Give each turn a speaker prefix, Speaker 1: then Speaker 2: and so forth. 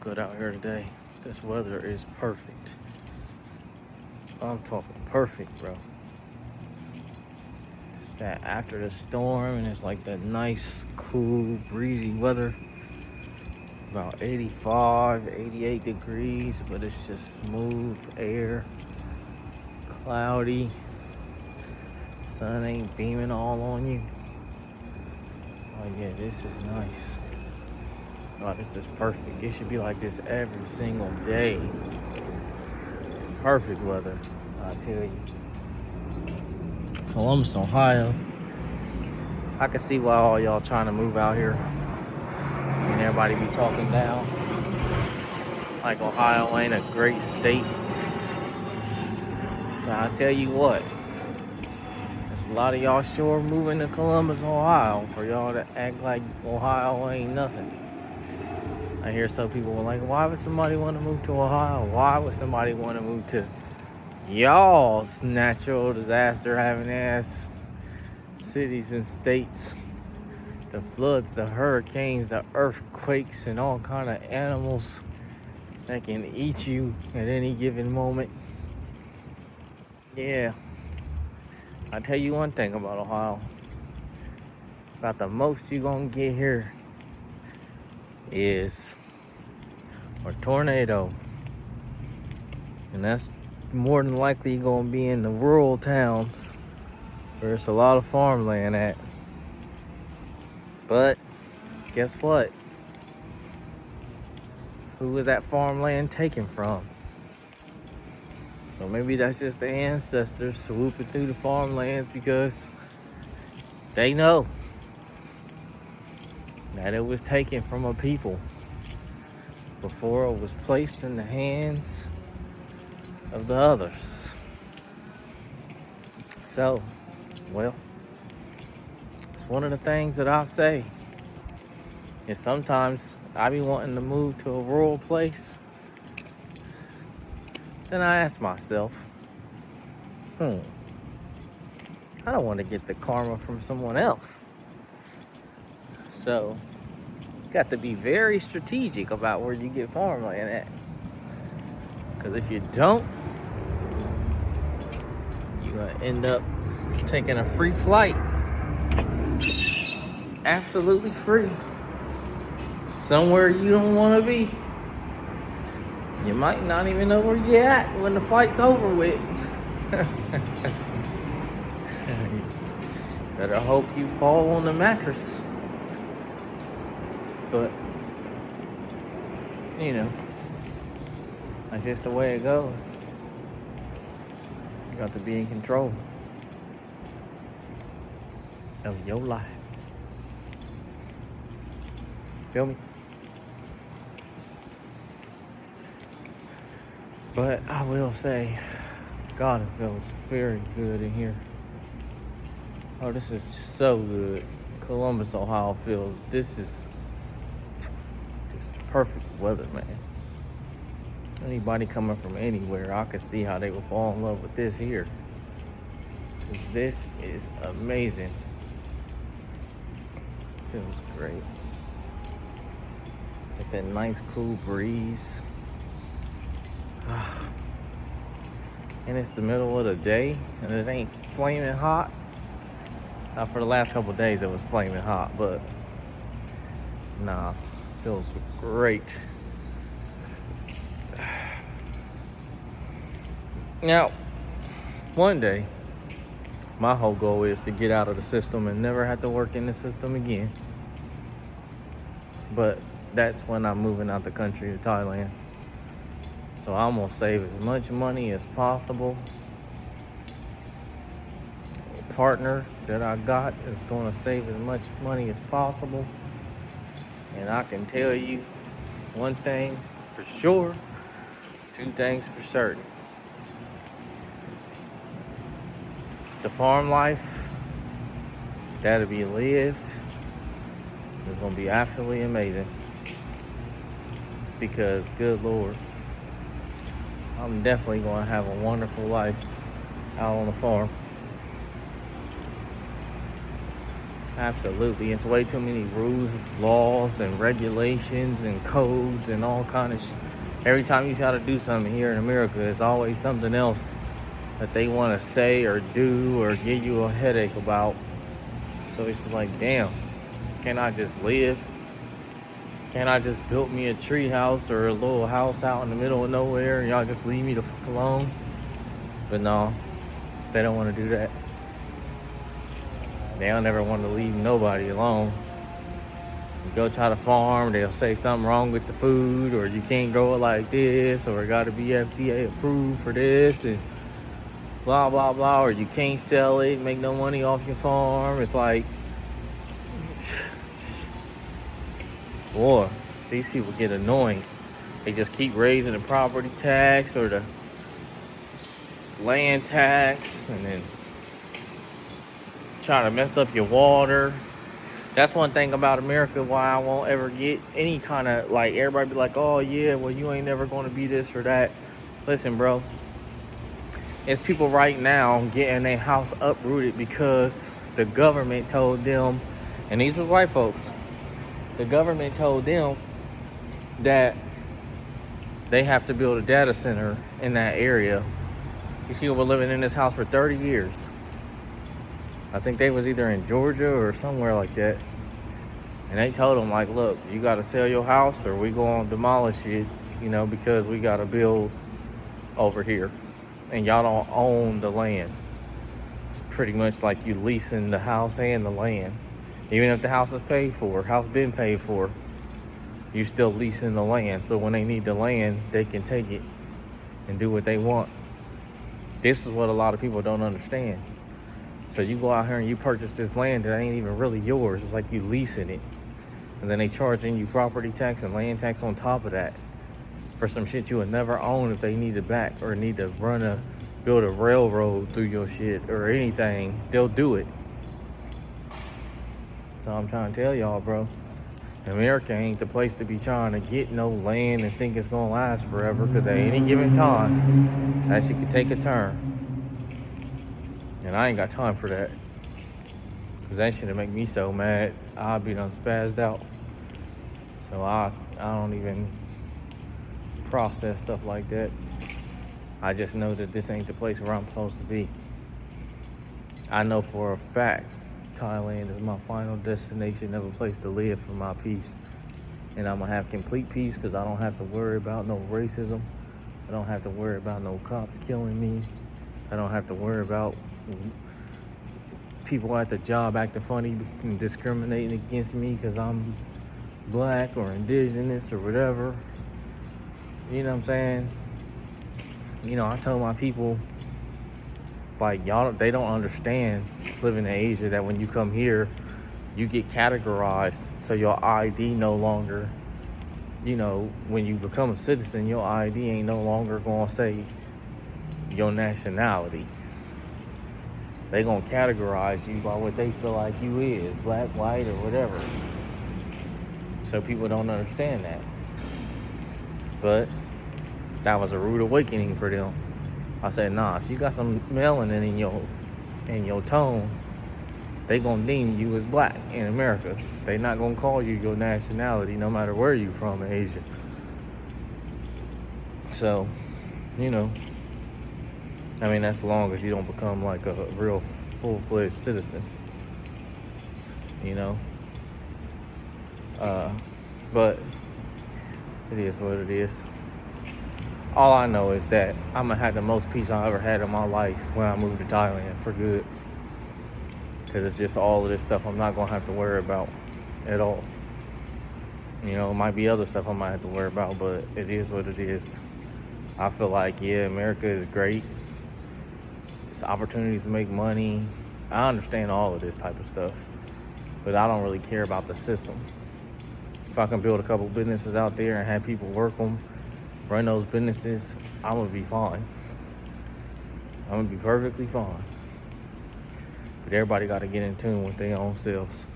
Speaker 1: good out here today. This weather is perfect. I'm talking perfect, bro. It's that after the storm and it's like that nice, cool, breezy weather. About 85, 88 degrees, but it's just smooth air, cloudy. Sun ain't beaming all on you. Oh yeah, this is nice. Oh, this is perfect. It should be like this every single day. Perfect weather, I tell you. Columbus, Ohio. I can see why all y'all trying to move out here. And everybody be talking down. Like Ohio ain't a great state. Now I tell you what. There's a lot of y'all sure moving to Columbus, Ohio for y'all to act like Ohio ain't nothing. I hear some people were like, why would somebody want to move to Ohio? Why would somebody want to move to y'all's natural disaster having ass cities and states? The floods, the hurricanes, the earthquakes, and all kind of animals that can eat you at any given moment. Yeah. I'll tell you one thing about Ohio. About the most you gonna get here is a tornado. And that's more than likely gonna be in the rural towns where there's a lot of farmland at. But guess what? Who was that farmland taken from? So maybe that's just the ancestors swooping through the farmlands because they know that it was taken from a people before it was placed in the hands of the others. So, well, it's one of the things that I say is sometimes I be wanting to move to a rural place. Then I ask myself, I don't want to get the karma from someone else. So, you got to be very strategic about where you get farmland at. Because if you don't, you're going to end up taking a free flight. Absolutely free. Somewhere you don't want to be. You might not even know where you're at when the flight's over with. Better hope you fall on the mattress. But, you know, that's just the way it goes. You got to be in control of your life. Feel me? But I will say, God, it feels very good in here. Oh, this is so good. Columbus, Ohio this is perfect weather, man. Anybody coming from anywhere, I could see how they would fall in love with this here. This is amazing. Feels great. Get that nice cool breeze. And it's the middle of the day and it ain't flaming hot. Now for the last couple of days it was flaming hot, but nah, feels great. Now, one day, my whole goal is to get out of the system and never have to work in the system again. But that's when I'm moving out the country to Thailand. So I'm gonna save as much money as possible. The partner that I got is gonna save as much money as possible. And I can tell you one thing for sure, two things for certain. The farm life that'll be lived is gonna be absolutely amazing. Because good Lord, I'm definitely going to have a wonderful life out on the farm. Absolutely. It's way too many rules, laws, and regulations and codes and all kind of every time you try to do something here in America, it's always something else that they want to say or do or give you a headache about. So it's just like, damn, can't I just live? Can't I just build me a tree house or a little house out in the middle of nowhere and y'all just leave me the fuck alone? But no, they don't want to do that. They don't ever want to leave nobody alone. You go try to farm, they'll say something wrong with the food, or you can't grow it like this, or it got to be FDA approved for this, and blah, blah, blah, or you can't sell it, make no money off your farm. It's like, boy, these people get annoying. They just keep raising the property tax or the land tax, and then trying to mess up your water. That's one thing about America why I won't ever get any kind of, like, everybody be like, oh yeah, well you ain't never going to be this or that. Listen, bro, it's people right now getting their house uprooted because the government told them, and these are white folks, the government told them that they have to build a data center in that area. These people were living in this house for 30 years. I think they was either in Georgia or somewhere like that. And they told them, like, look, you got to sell your house or we going to demolish it, you know, because we got to build over here. And y'all don't own the land. It's pretty much like you leasing the house and the land. Even if the house is paid for, house been paid for, you still leasing the land. So when they need the land, they can take it and do what they want. This is what a lot of people don't understand. So you go out here and you purchase this land that ain't even really yours. It's like you leasing it. And then they charging you property tax and land tax on top of that for some shit you would never own if they need it back or need to build a railroad through your shit or anything. They'll do it. So I'm trying to tell y'all, bro, America ain't the place to be trying to get no land and think it's gonna last forever, because at any given time, that shit could take a turn. And I ain't got time for that. Because that shit'll make me so mad, I'll be done spazzed out. So I don't even process stuff like that. I just know that this ain't the place where I'm supposed to be. I know for a fact Thailand is my final destination of a place to live for my peace. And I'm going to have complete peace because I don't have to worry about no racism. I don't have to worry about no cops killing me. I don't have to worry about people at the job acting funny and discriminating against me because I'm black or indigenous or whatever. You know what I'm saying? You know, I tell my people, like, y'all, they don't understand living in Asia that when you come here, you get categorized. So your ID no longer, you know, when you become a citizen, your ID ain't no longer gonna say your nationality. They gonna categorize you by what they feel like you is, black, white, or whatever. So people don't understand that. But that was a rude awakening for them. I said, nah, if you got some melanin in your tone, they gonna deem you as black in America. They not gonna call you your nationality no matter where you from in Asia. So, you know, I mean, that's as long as you don't become like a real full-fledged citizen, you know. But it is what it is. All I know is that I'm gonna have the most peace I ever had in my life when I moved to Thailand for good. Because it's just all of this stuff I'm not gonna have to worry about at all. You know, it might be other stuff I might have to worry about, but it is what it is. I feel like, yeah, America is great. It's opportunities to make money. I understand all of this type of stuff, but I don't really care about the system. If I can build a couple businesses out there and have people work them, run those businesses, I'm gonna be fine. I'm gonna be perfectly fine. But everybody gotta get in tune with their own selves.